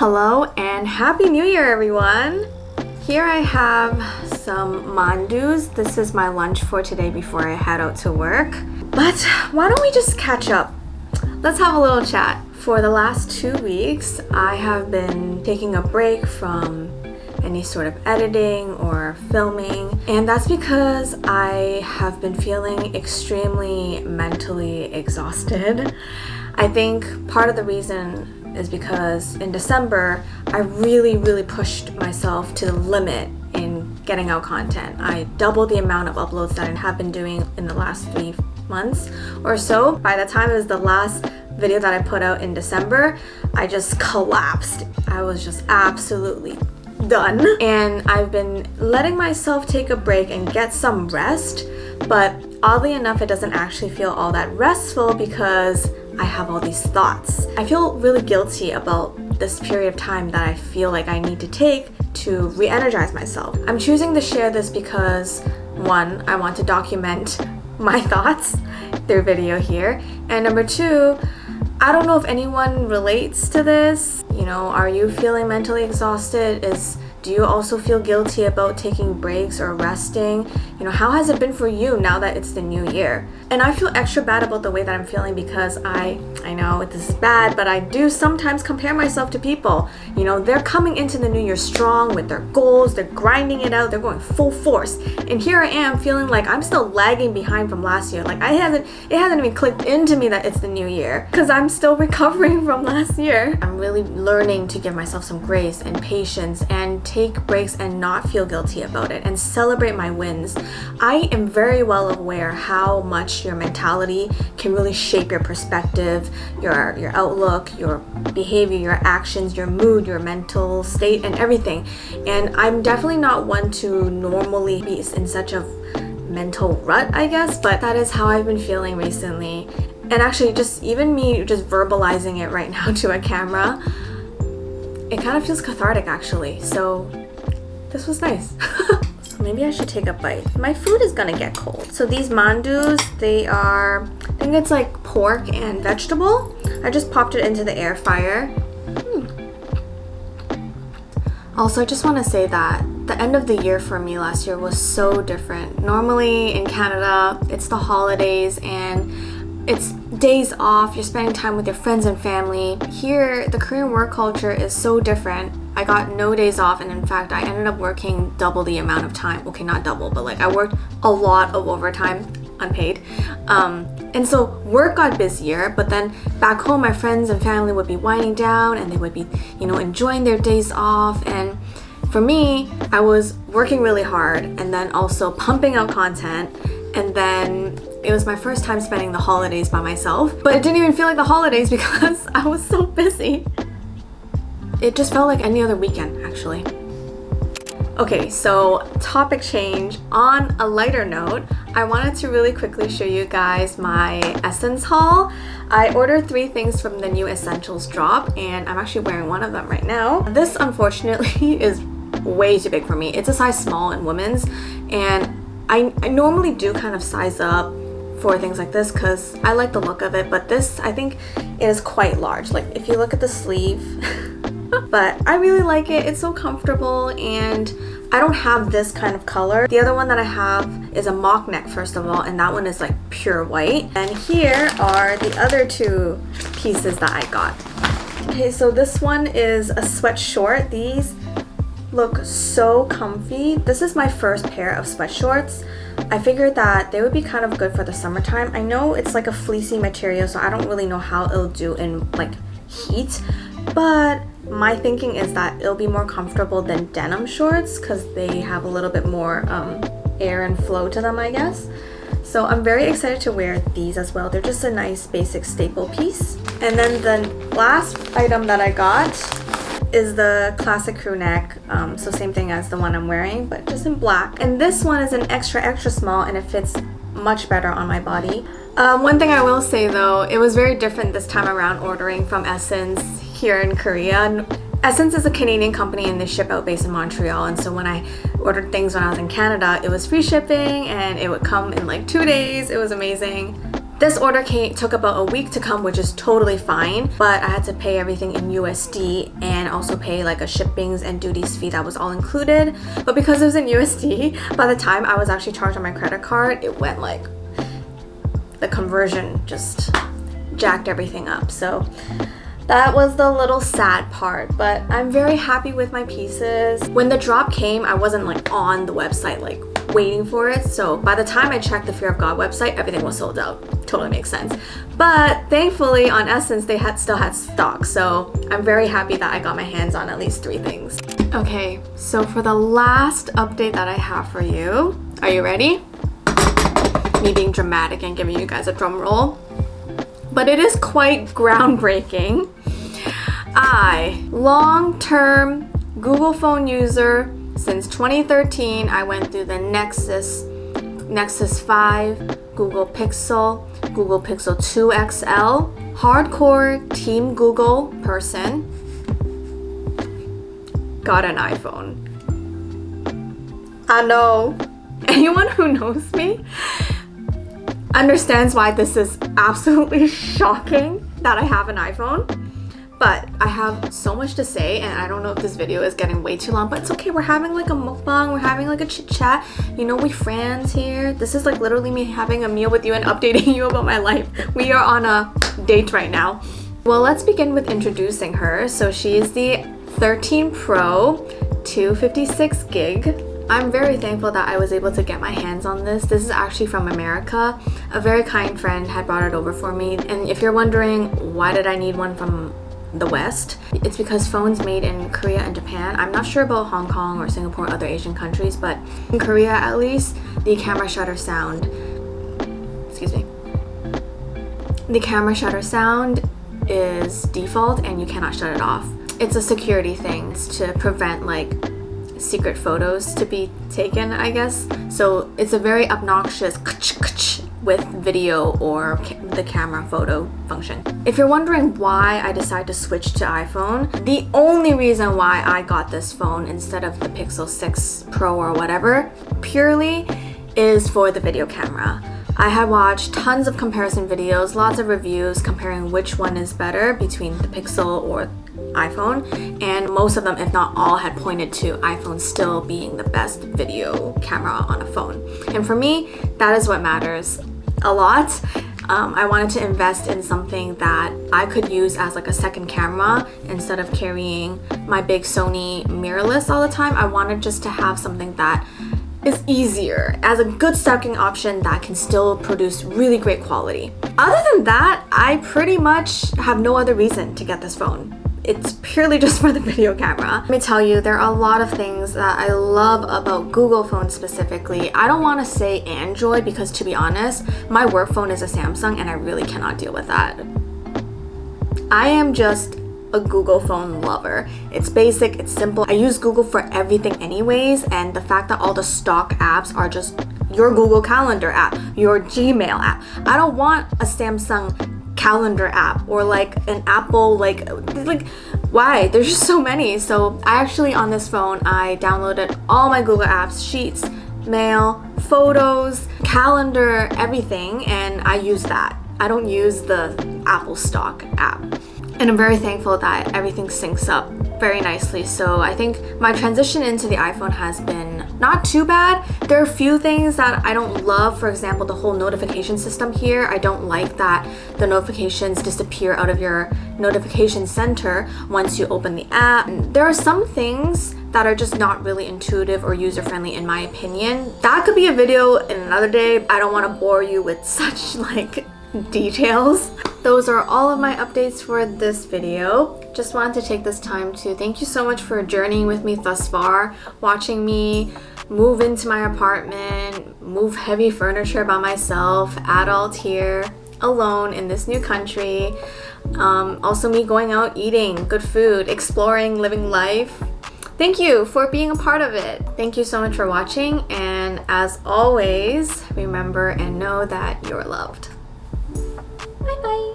Hello and Happy New Year, everyone! Here I have some mandus. This is my lunch for today before I head out to work. But why don't we just catch up? Let's have a little chat. For the last 2 weeks, I have been taking a break from any sort of editing or filming, and that's because I have been feeling extremely mentally exhausted. I think part of the reason is because in December, I really pushed myself to the limit in getting out content. I doubled the amount of uploads that I have been doing in the last 3 months or so. By the time it was the last video that I put out in December, I just collapsed. I was just absolutely done. And I've been letting myself take a break and get some rest, but oddly enough, it doesn't actually feel all that restful because I have all these thoughts. I feel really guilty about this period of time that I feel like I need to take to re-energize myself. I'm choosing to share this because, one, I want to document my thoughts through video here, and number two, I don't know if anyone relates to this. You know, are you feeling mentally exhausted? Do you also feel guilty about taking breaks or resting? You know, how has it been for you now that it's the new year? And I feel extra bad about the way that I'm feeling because I know this is bad, but I do sometimes compare myself to people. You know, they're coming into the new year strong with their goals, they're grinding it out, they're going full force. And here I am feeling like I'm still lagging behind from last year. Like it hasn't even clicked into me that it's the new year because I'm still recovering from last year. I'm really learning to give myself some grace and patience and take breaks and not feel guilty about it and celebrate my wins. I am very well aware how much your mentality can really shape your perspective, your outlook, your behavior, your actions, your mood, your mental state, and everything. And I'm definitely not one to normally be in such a mental rut, I guess, but that is how I've been feeling recently. And actually, just even me just verbalizing it right now to a camera, it kind of feels cathartic actually. So this was nice. So maybe I should take a bite. My food is gonna get cold. So these mandus, they are, I think it's like pork and vegetable. I just popped it into the air fryer. Also, I just want to say that the end of the year for me last year was so different. Normally in Canada, it's the holidays and it's days off, you're spending time with your friends and family. Here, the Korean work culture is so different. I got no days off, and in fact, I ended up working double the amount of time. Okay, not double, but like I worked a lot of overtime, unpaid. And so work got busier, but then back home, my friends and family would be winding down and they would be, you know, enjoying their days off. And for me, I was working really hard and then also pumping out content. And then it was my first time spending the holidays by myself, but it didn't even feel like the holidays because I was so busy. It just felt like any other weekend, actually. Okay, so topic change. On a lighter note, I wanted to really quickly show you guys my Essence haul. I ordered 3 things from the new Essentials drop, and I'm actually wearing one of them right now. This, unfortunately, is way too big for me. It's a size small in women's, and I normally do kind of size up for things like this because I like the look of it, but this, I think, is quite large. Like, if you look at the sleeve, but I really like it. It's so comfortable, and I don't have this kind of color. The other one that I have is a mock neck, first of all, and that one is like pure white. And here are the other 2 pieces that I got. Okay, so this one is a sweat short. These look so comfy. This is my first pair of sweat shorts. I figured that they would be kind of good for the summertime. I know it's like a fleecy material, so I don't really know how it'll do in like heat, but my thinking is that it'll be more comfortable than denim shorts because they have a little bit more air and flow to them, I guess. So I'm very excited to wear these as well. They're just a nice basic staple piece. And then the last item that I got is the classic crew neck, so same thing as the one I'm wearing, but just in black. And this one is an extra small, and it fits much better on my body. One thing I will say though, it was very different this time around ordering from Essence here in Korea. Essence is a Canadian company and they ship out based in Montreal, and so when I ordered things when I was in Canada, it was free shipping and it would come in like 2 days. It was amazing. This order took about a week to come, which is totally fine, but I had to pay everything in USD and also pay like a shippings and duties fee that was all included. But because it was in USD, by the time I was actually charged on my credit card, it went like, the conversion just jacked everything up. So that was the little sad part, but I'm very happy with my pieces. When the drop came, I wasn't like on the website like waiting for it, so by the time I checked the Fear of God website, everything was sold out. Totally makes sense. But thankfully on Essence they still had stock, so I'm very happy that I got my hands on at least 3 things. Okay, so for the last update that I have for you, are you ready? Me being dramatic and giving you guys a drum roll, but it is quite groundbreaking. Long-term Google phone user since 2013. I went through the Nexus 5, Google Pixel, Google Pixel 2 XL, hardcore Team Google person, got an iPhone. I know, anyone who knows me understands why this is absolutely shocking that I have an iPhone. But I have so much to say, and I don't know if this video is getting way too long, but it's okay. We're having like a mukbang, we're having like a chit chat. You know, we friends here. This is like literally me having a meal with you and updating you about my life. We are on a date right now. Well, let's begin with introducing her. So she is the 13 Pro 256 gig. I'm very thankful that I was able to get my hands on this. This is actually from America. A very kind friend had brought it over for me. And if you're wondering, why did I need one from the West? It's because phones made in Korea and Japan. I'm not sure about Hong Kong or Singapore or other Asian countries, but in Korea at least, the camera shutter sound, the camera shutter sound is default and you cannot shut it off. It's a security thing to prevent like secret photos to be taken, I guess. So it's a very obnoxious with video or the camera photo function. If you're wondering why I decided to switch to iPhone, the only reason why I got this phone instead of the Pixel 6 Pro or whatever purely is for the video camera. I had watched tons of comparison videos, lots of reviews comparing which one is better between the Pixel or iPhone, and most of them, if not all, had pointed to iPhone still being the best video camera on a phone. And for me, that is what matters a lot. I wanted to invest in something that I could use as like a second camera instead of carrying my big Sony mirrorless all the time. I wanted just to have something that is easier as a good second option that can still produce really great quality. Other than that, I pretty much have no other reason to get this phone. It's purely just for the video camera. Let me tell you, there are a lot of things that I love about Google phones specifically. I don't want to say Android because, to be honest, my work phone is a Samsung and I really cannot deal with that. I am just a Google phone lover. It's basic, it's simple. I use Google for everything anyways, and the fact that all the stock apps are just your Google Calendar app, your Gmail app. I don't want a Samsung calendar app or like an Apple like why? There's just so many. So I actually, on this phone, I downloaded all my Google apps, Sheets, Mail, Photos, Calendar, everything, and I use that. I don't use the Apple stock app. And I'm very thankful that everything syncs up very nicely. So I think my transition into the iPhone has been not too bad. There are a few things that I don't love. For example, the whole notification system here. I don't like that the notifications disappear out of your notification center once you open the app. There are some things that are just not really intuitive or user-friendly in my opinion. That could be a video in another day. I don't want to bore you with such like details. Those are all of my updates for this video. Just wanted to take this time to thank you so much for journeying with me thus far, watching me move into my apartment, move heavy furniture by myself, adult here, alone in this new country. Also me going out eating good food, exploring, living life. Thank you for being a part of it. Thank you so much for watching, and as always, remember and know that you're loved. Bye bye.